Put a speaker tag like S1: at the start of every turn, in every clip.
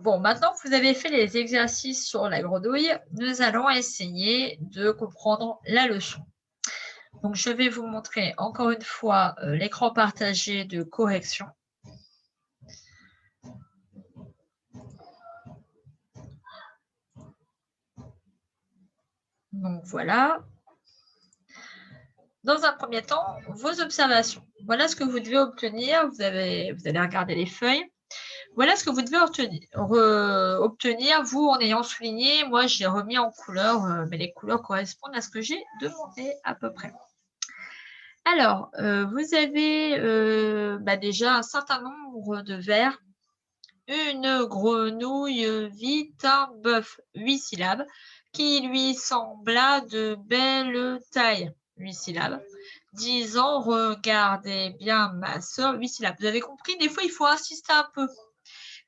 S1: Bon, maintenant que vous avez fait les exercices sur la grenouille, nous allons essayer de comprendre la leçon. Donc, je vais vous montrer encore une fois l'écran partagé de correction. Donc, voilà. Dans un premier temps, vos observations. Voilà ce que vous devez obtenir. Vous allez regarder les feuilles. Voilà ce que vous devez obtenir, vous, en ayant souligné. Moi, j'ai remis en couleur, mais les couleurs correspondent à ce que j'ai demandé à peu près. Alors, vous avez déjà un certain nombre de vers. Une grenouille vit un bœuf, 8 syllabes, qui lui sembla de belle taille, 8 syllabes. Disant, regardez bien ma sœur, 8 syllabes. Vous avez compris, des fois, il faut insister un peu.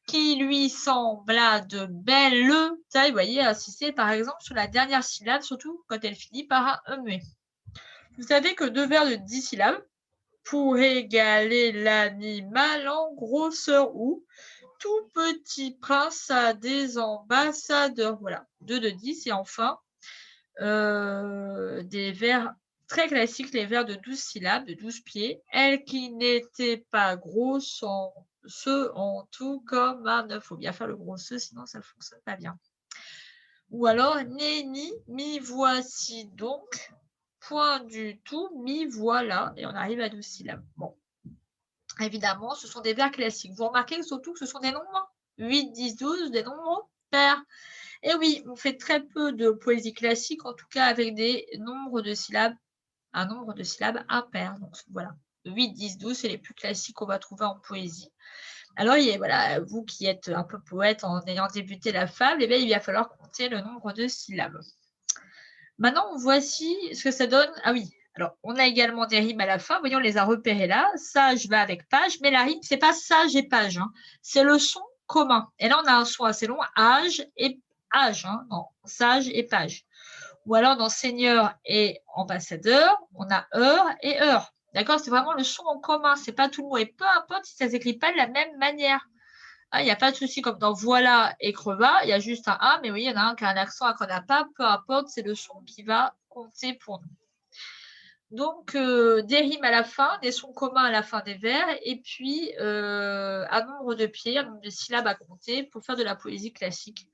S1: Qui lui sembla de belle taille, vous voyez, insister par exemple sur la dernière syllabe, surtout quand elle finit par un muet. Vous savez que 2 vers de 10 syllabes, pour égaler l'animal en grosseur ou tout petit prince a des ambassadeurs. Voilà, 2 de 10 et enfin des vers très classiques, les vers de 12 syllabes, de 12 pieds. Elle qui n'était pas grosse en tout comme un œuf. Il faut bien faire le gros se, sinon ça ne fonctionne pas bien. Ou alors, nenni, m'y voici donc. Point du tout, m'y voilà. Et on arrive à 12 syllabes. Bon. Évidemment, ce sont des vers classiques. Vous remarquez surtout que ce sont des nombres 8, 10, 12, des nombres pairs. Et oui, on fait très peu de poésie classique, en tout cas avec des nombres de syllabes, un nombre de syllabes impair. Donc voilà, 8, 10, 12, c'est les plus classiques qu'on va trouver en poésie. Alors, voilà, vous qui êtes un peu poète en ayant débuté la fable, eh bien, il va falloir compter le nombre de syllabes. Maintenant, voici ce que ça donne. Ah oui, alors on a également des rimes à la fin. Voyons, on les a repérées là. Sage va avec page, mais la rime, c'est pas sage et page. Hein. C'est le son commun. Et là, on a un son assez long, âge et âge. Hein. Non, sage et page. Ou alors dans seigneur et ambassadeur, on a heure et heure. D'accord? C'est vraiment le son en commun. C'est pas tout le mot. Et peu importe si ça s'écrit pas de la même manière. Il n'y a pas de souci comme dans voilà et creva, il y a juste un A, mais oui, il y en a un qui a un accent, un qu'on n'a pas, peu importe, c'est le son qui va compter pour nous. Donc, des rimes à la fin, des sons communs à la fin des vers, et puis un nombre de pieds, un nombre de syllabes à compter pour faire de la poésie classique.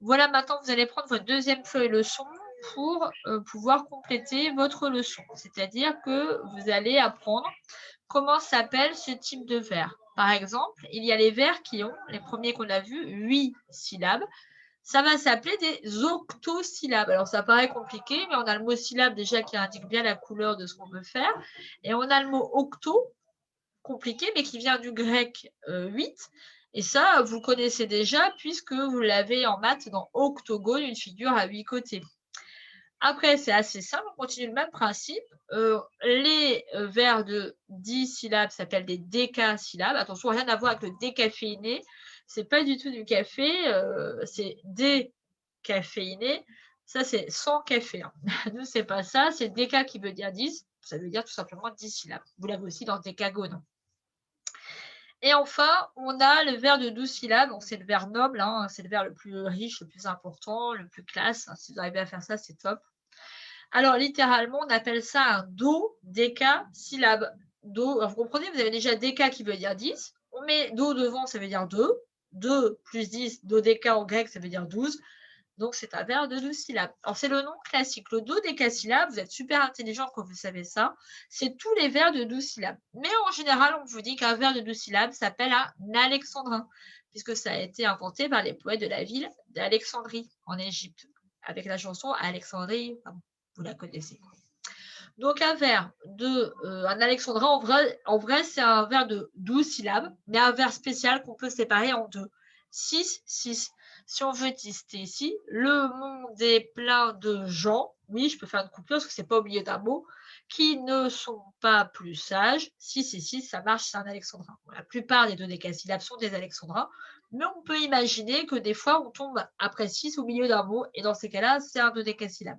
S1: Voilà, maintenant, vous allez prendre votre deuxième feuille leçon pour pouvoir compléter votre leçon. C'est-à-dire que vous allez apprendre comment s'appelle ce type de vers. Par exemple, il y a les vers qui ont, les premiers qu'on a vus, 8 syllabes. Ça va s'appeler des octosyllabes. Alors, ça paraît compliqué, mais on a le mot syllabe déjà qui indique bien la couleur de ce qu'on veut faire. Et on a le mot octo, compliqué, mais qui vient du grec 8. Et ça, vous connaissez déjà puisque vous l'avez en maths dans octogone, une figure à 8 côtés. Après, c'est assez simple, on continue le même principe. Les vers de 10 syllabes s'appellent des décasyllabes. Attention, rien à voir avec le décaféiné. C'est pas du tout du café, c'est décaféiné. Ça, c'est sans café. Hein. Nous, c'est pas ça. C'est déca qui veut dire 10. Ça veut dire tout simplement 10 syllabes. Vous l'avez aussi dans décagone. Et enfin, on a le vers de 12 syllabes. Donc, c'est le vers noble. Hein. C'est le vers le plus riche, le plus important, le plus classe. Si vous arrivez à faire ça, c'est top. Alors, littéralement, on appelle ça un dodécasyllabe. Do, alors vous comprenez, vous avez déjà déca qui veut dire 10. On met do devant, ça veut dire 2. 2 plus 10, dodéca en grec, ça veut dire 12. Donc, c'est un vers de 12 syllabes. Alors, c'est le nom classique. Le dodécasyllabe, vous êtes super intelligent quand vous savez ça, c'est tous les vers de 12 syllabes. Mais en général, on vous dit qu'un vers de 12 syllabes s'appelle un alexandrin, puisque ça a été inventé par les poètes de la ville d'Alexandrie, en Égypte, avec la chanson Alexandrie. Enfin, vous la connaissez. Donc, un vers de un alexandrin, en vrai c'est un vers de 12 syllabes, mais un vers spécial qu'on peut séparer en deux. 6, 6. Si on veut tester ici, le monde est plein de gens, oui, je peux faire une coupure parce que ce n'est pas au milieu d'un mot, qui ne sont pas plus sages. 6 et 6, ça marche, c'est un alexandrin. La plupart des dodécasyllabes sont des alexandrins, mais on peut imaginer que des fois, on tombe après 6 au milieu d'un mot, et dans ces cas-là, c'est un dodécasyllabe.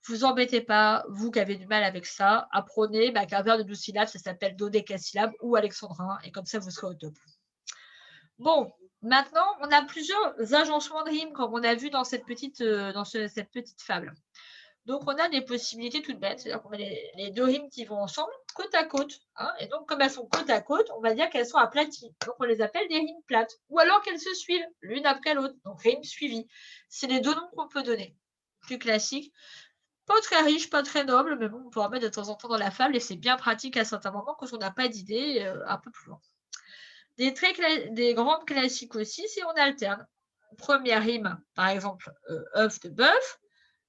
S1: Vous embêtez pas, vous qui avez du mal avec ça, apprenez qu'un vers de 12 syllabes, ça s'appelle dodécasyllabe ou alexandrin, et comme ça, vous serez au top. Bon, Maintenant, on a plusieurs agencements de rimes, comme on a vu dans cette petite fable. Donc, on a des possibilités toutes bêtes, c'est-à-dire qu'on met les 2 rimes qui vont ensemble, côte à côte, hein, et donc comme elles sont côte à côte, on va dire qu'elles sont aplaties. Donc, on les appelle des rimes plates. Ou alors qu'elles se suivent, l'une après l'autre, donc rimes suivies. C'est les 2 noms qu'on peut donner. Plus classique. Pas très riche, pas très noble, mais bon, on peut en mettre de temps en temps dans la fable et c'est bien pratique à certains moments quand on n'a pas d'idée un peu plus loin. Des grandes classiques aussi, c'est on alterne. Première rime, par exemple, œuf de bœuf.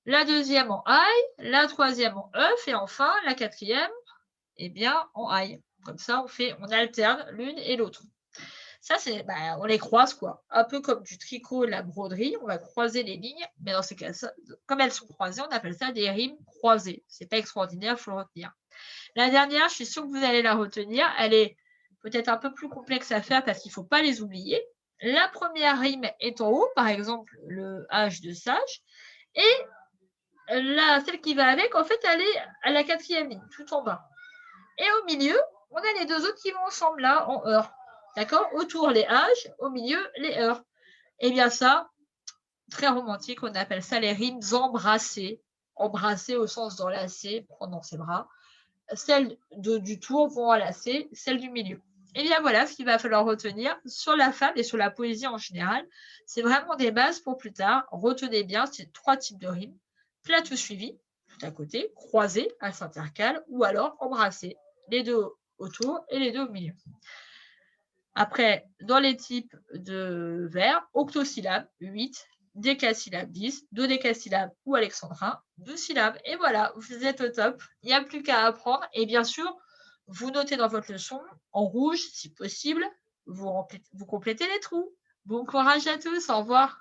S1: La deuxième en ail, la troisième en œuf et enfin la quatrième, eh bien, en ail. Comme ça, on alterne l'une et l'autre. Ça, on les croise, quoi. Un peu comme du tricot et la broderie, on va croiser les lignes, mais dans ces cas, comme elles sont croisées, on appelle ça des rimes croisées. C'est pas extraordinaire, il faut le retenir. La dernière, je suis sûre que vous allez la retenir. Elle est peut-être un peu plus complexe à faire parce qu'il ne faut pas les oublier. La première rime est en haut, par exemple le H de sage, et celle qui va avec, en fait, elle est à la quatrième ligne, tout en bas. Et au milieu, on a les 2 autres qui vont ensemble, là, en heure. D'accord? Autour, les H, au milieu, les heures. Eh bien ça, très romantique, on appelle ça les rimes embrassées. Embrassées au sens d'enlacer, prendre dans ses bras. Celles du tour vont enlacer celles du milieu. Et bien voilà ce qu'il va falloir retenir sur la fable et sur la poésie en général. C'est vraiment des bases pour plus tard. Retenez bien ces 3 types de rimes. Plate ou suivi, tout à côté, croisé, à s'intercale, ou alors embrassé, les 2 autour et les 2 au milieu. Après, dans les types de vers, octosyllabes, 8, décasyllabes, 10, dodécasyllabes ou alexandrin, 12 syllabes. Et voilà, vous êtes au top. Il n'y a plus qu'à apprendre. Et bien sûr, vous notez dans votre leçon, en rouge si possible, vous complétez les trous. Bon courage à tous, au revoir.